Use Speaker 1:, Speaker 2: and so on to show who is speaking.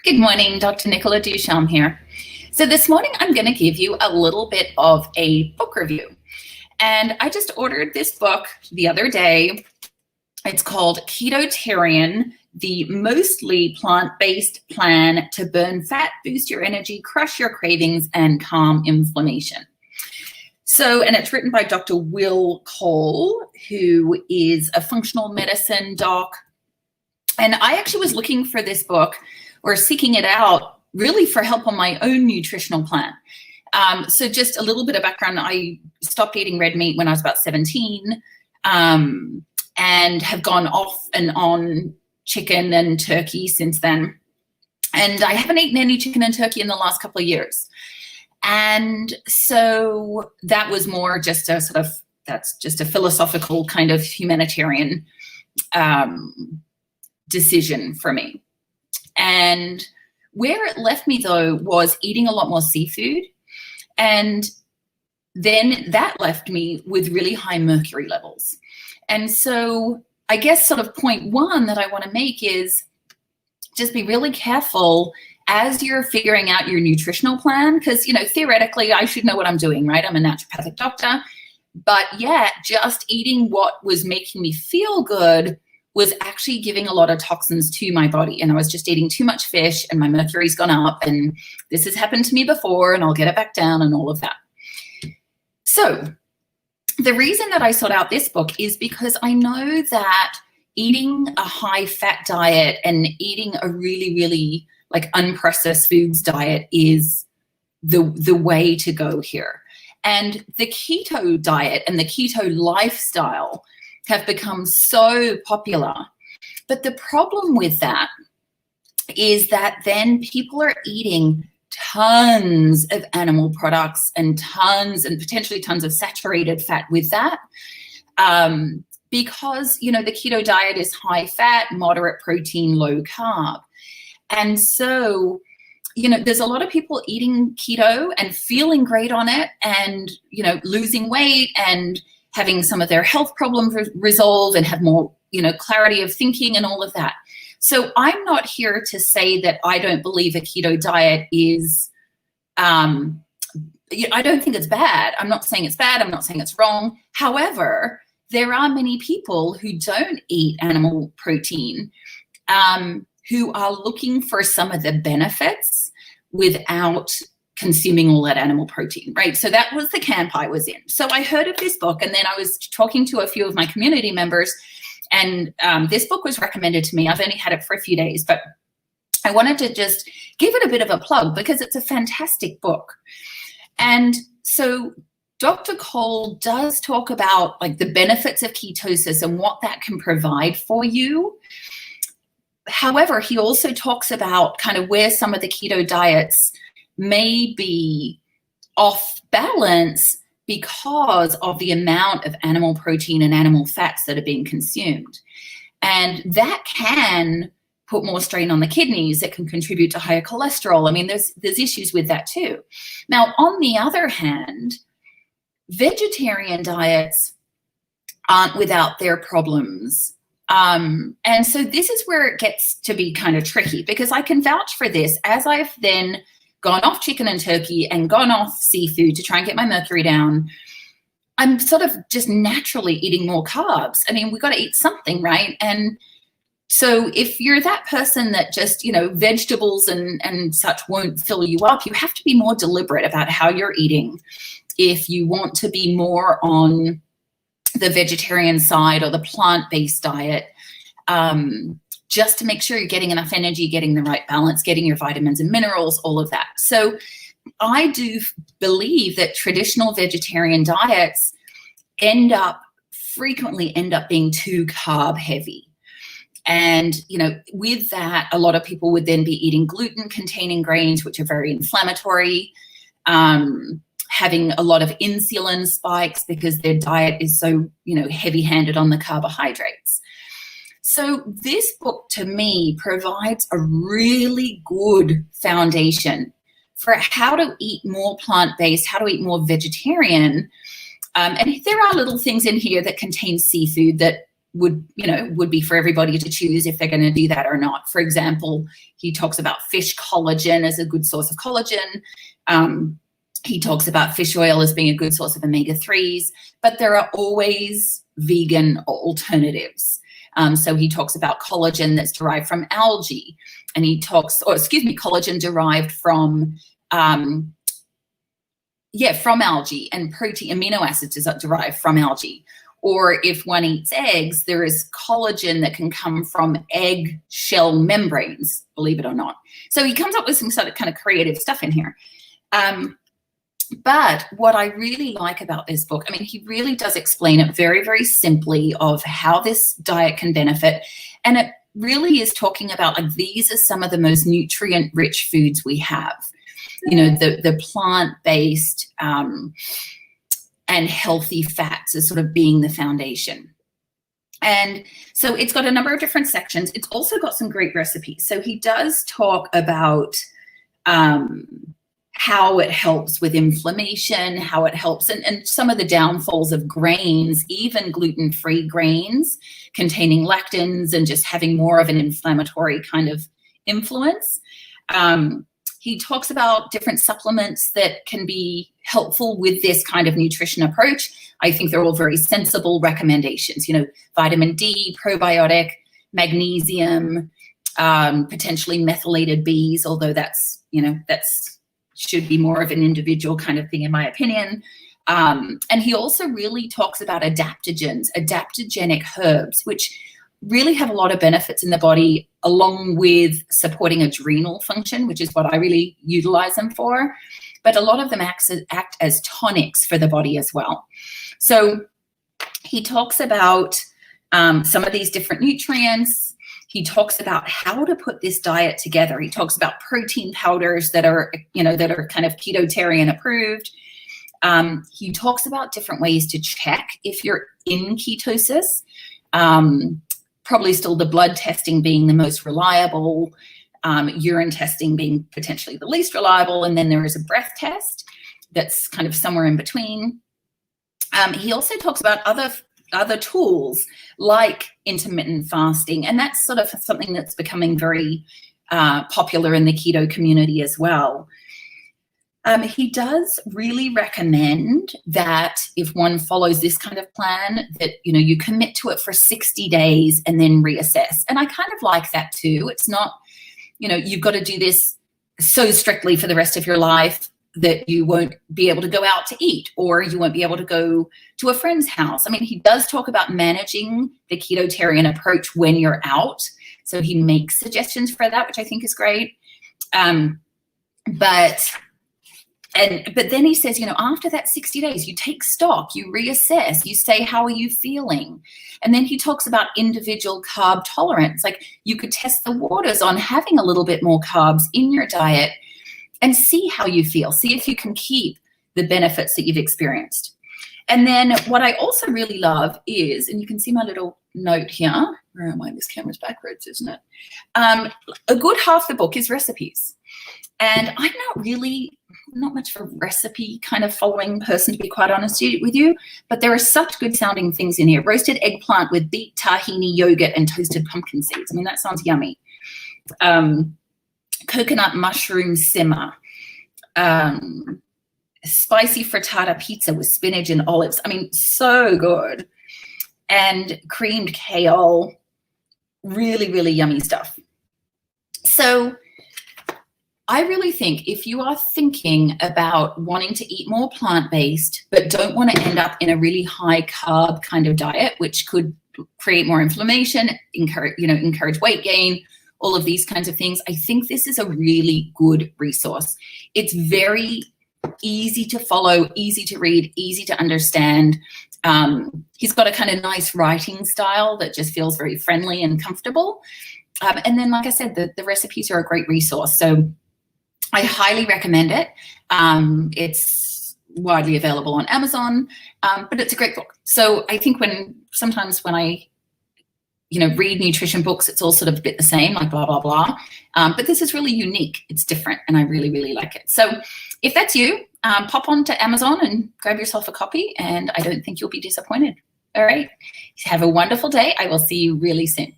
Speaker 1: Good morning, Dr. Nicola Ducharme here. So this morning I'm going to give you a little bit of a book review. And I just ordered this book the other day. It's called Keto-tarian, the mostly plant-based plan to burn fat, boost your energy, crush your cravings, and calm inflammation. So, and it's written by Dr. Will Cole, who is a functional medicine doc. And I actually was looking for this book or seeking it out really for help on my own nutritional plan. So just a little bit of background, I stopped eating red meat when I was about 17 and have gone off and on chicken and turkey since then. And I haven't eaten any chicken and turkey in the last couple of years. And so that was more just a sort of, that's just a philosophical kind of humanitarian decision for me. And where it left me though was eating a lot more seafood. And then that left me with really high mercury levels. And so I guess sort of point one that I want to make is just be really careful as you're figuring out your nutritional plan, because, you know, theoretically I should know what I'm doing, right? I'm a naturopathic doctor, but yet just eating what was making me feel good was actually giving a lot of toxins to my body. And I was just eating too much fish and my mercury's gone up, and this has happened to me before and I'll get it back down and all of that. So the reason that I sought out this book is because I know that eating a high fat diet and eating a really, really like unprocessed foods diet is the way to go here. And the keto diet and the keto lifestyle have become so popular. But the problem with that is that then people are eating tons of animal products and tons and potentially tons of saturated fat with that. Because, you know, the keto diet is high fat, moderate protein, low carb. And so, you know, there's a lot of people eating keto and feeling great on it and, you know, losing weight and having some of their health problems resolved and have more, you know, clarity of thinking and all of that. So I'm not here to say that I don't believe a keto diet is, I don't think it's bad. I'm not saying it's bad. I'm not saying it's wrong. However, there are many people who don't eat animal protein who are looking for some of the benefits without consuming all that animal protein, right? So that was the camp I was in. So I heard of this book, and then I was talking to a few of my community members, and this book was recommended to me. I've only had it for a few days, but I wanted to just give it a bit of a plug because it's a fantastic book. And so Dr. Cole does talk about like the benefits of ketosis and what that can provide for you. However, he also talks about kind of where some of the keto diets may be off balance because of the amount of animal protein and animal fats that are being consumed. And that can put more strain on the kidneys. It can contribute to higher cholesterol. I mean, there's issues with that too. Now, on the other hand, vegetarian diets aren't without their problems. And so this is where it gets to be kind of tricky, because I can vouch for this as I've then gone off chicken and turkey and gone off seafood to try and get my mercury down. I'm sort of just naturally eating more carbs. I mean, we've got to eat something, right? And so if you're that person that just, you know, vegetables and such won't fill you up, you have to be more deliberate about how you're eating. If you want to be more on the vegetarian side or the plant-based diet, just to make sure you're getting enough energy, getting the right balance, getting your vitamins and minerals, all of that. So I do believe that traditional vegetarian diets frequently end up being too carb heavy. And, you know, with that, a lot of people would then be eating gluten-containing grains, which are very inflammatory, having a lot of insulin spikes because their diet is so, you know, heavy-handed on the carbohydrates. So this book, to me, provides a really good foundation for how to eat more plant-based, how to eat more vegetarian. And there are little things in here that contain seafood that would be for everybody to choose if they're going to do that or not. For example, he talks about fish collagen as a good source of collagen. He talks about fish oil as being a good source of omega-3s, but there are always vegan alternatives. So he talks about collagen that's derived from algae, and he talks, collagen derived from algae, and protein, amino acids is derived from algae. Or if one eats eggs, there is collagen that can come from egg shell membranes, believe it or not. So he comes up with some sort of kind of creative stuff in here. But what I really like about this book, I mean, he really does explain it very, very simply of how this diet can benefit. And it really is talking about, like, these are some of the most nutrient-rich foods we have. You know, the plant-based and healthy fats as sort of being the foundation. And so it's got a number of different sections. It's also got some great recipes. So he does talk about how it helps with inflammation, how it helps, and some of the downfalls of grains, even gluten-free grains containing lectins and just having more of an inflammatory kind of influence. He talks about different supplements that can be helpful with this kind of nutrition approach. I think they're all very sensible recommendations. You know, vitamin D, probiotic, magnesium, potentially methylated Bs, although that's should be more of an individual kind of thing, in my opinion. And he also really talks about adaptogens, adaptogenic herbs, which really have a lot of benefits in the body, along with supporting adrenal function, which is what I really utilize them for. But a lot of them act as tonics for the body as well. So he talks about some of these different nutrients. He talks about how to put this diet together. He talks about protein powders that are kind of Keto-tarian approved. He talks about different ways to check if you're in ketosis. Probably still the blood testing being the most reliable, urine testing being potentially the least reliable, and then there is a breath test that's kind of somewhere in between. He also talks about other tools like intermittent fasting, and that's sort of something that's becoming very popular in the keto community as well. He does really recommend that if one follows this kind of plan, that, you commit to it for 60 days and then reassess. And I kind of like that too. It's not, you've got to do this so strictly for the rest of your life that you won't be able to go out to eat, or you won't be able to go to a friend's house. I mean, he does talk about managing the Keto-tarian approach when you're out. So he makes suggestions for that, which I think is great. But then he says, after that 60 days, you take stock, you reassess, you say, how are you feeling? And then he talks about individual carb tolerance. Like, you could test the waters on having a little bit more carbs in your diet and see how you feel. See if you can keep the benefits that you've experienced. And then what I also really love is, and you can see my little note here. Where am I? This camera's backwards, isn't it? A good half the book is recipes. And I'm not much of a recipe kind of following person, to be quite honest with you, but there are such good sounding things in here. Roasted eggplant with beet tahini yogurt and toasted pumpkin seeds. I mean, that sounds yummy. Coconut mushroom simmer. Spicy frittata pizza with spinach and olives. I mean, so good. And creamed kale. Really, really yummy stuff. So I really think if you are thinking about wanting to eat more plant-based, but don't want to end up in a really high carb kind of diet, which could create more inflammation, encourage weight gain, all of these kinds of things, I think this is a really good resource. It's very easy to follow, easy to read, easy to understand. He's got a kind of nice writing style that just feels very friendly and comfortable. And then, like I said, the recipes are a great resource. So I highly recommend it. It's widely available on Amazon, but it's a great book. So I think sometimes when I read nutrition books, it's all sort of a bit the same, like blah, blah, blah. But this is really unique. It's different, and I really, really like it. So if that's you, pop on to Amazon and grab yourself a copy, and I don't think you'll be disappointed. All right. Have a wonderful day. I will see you really soon.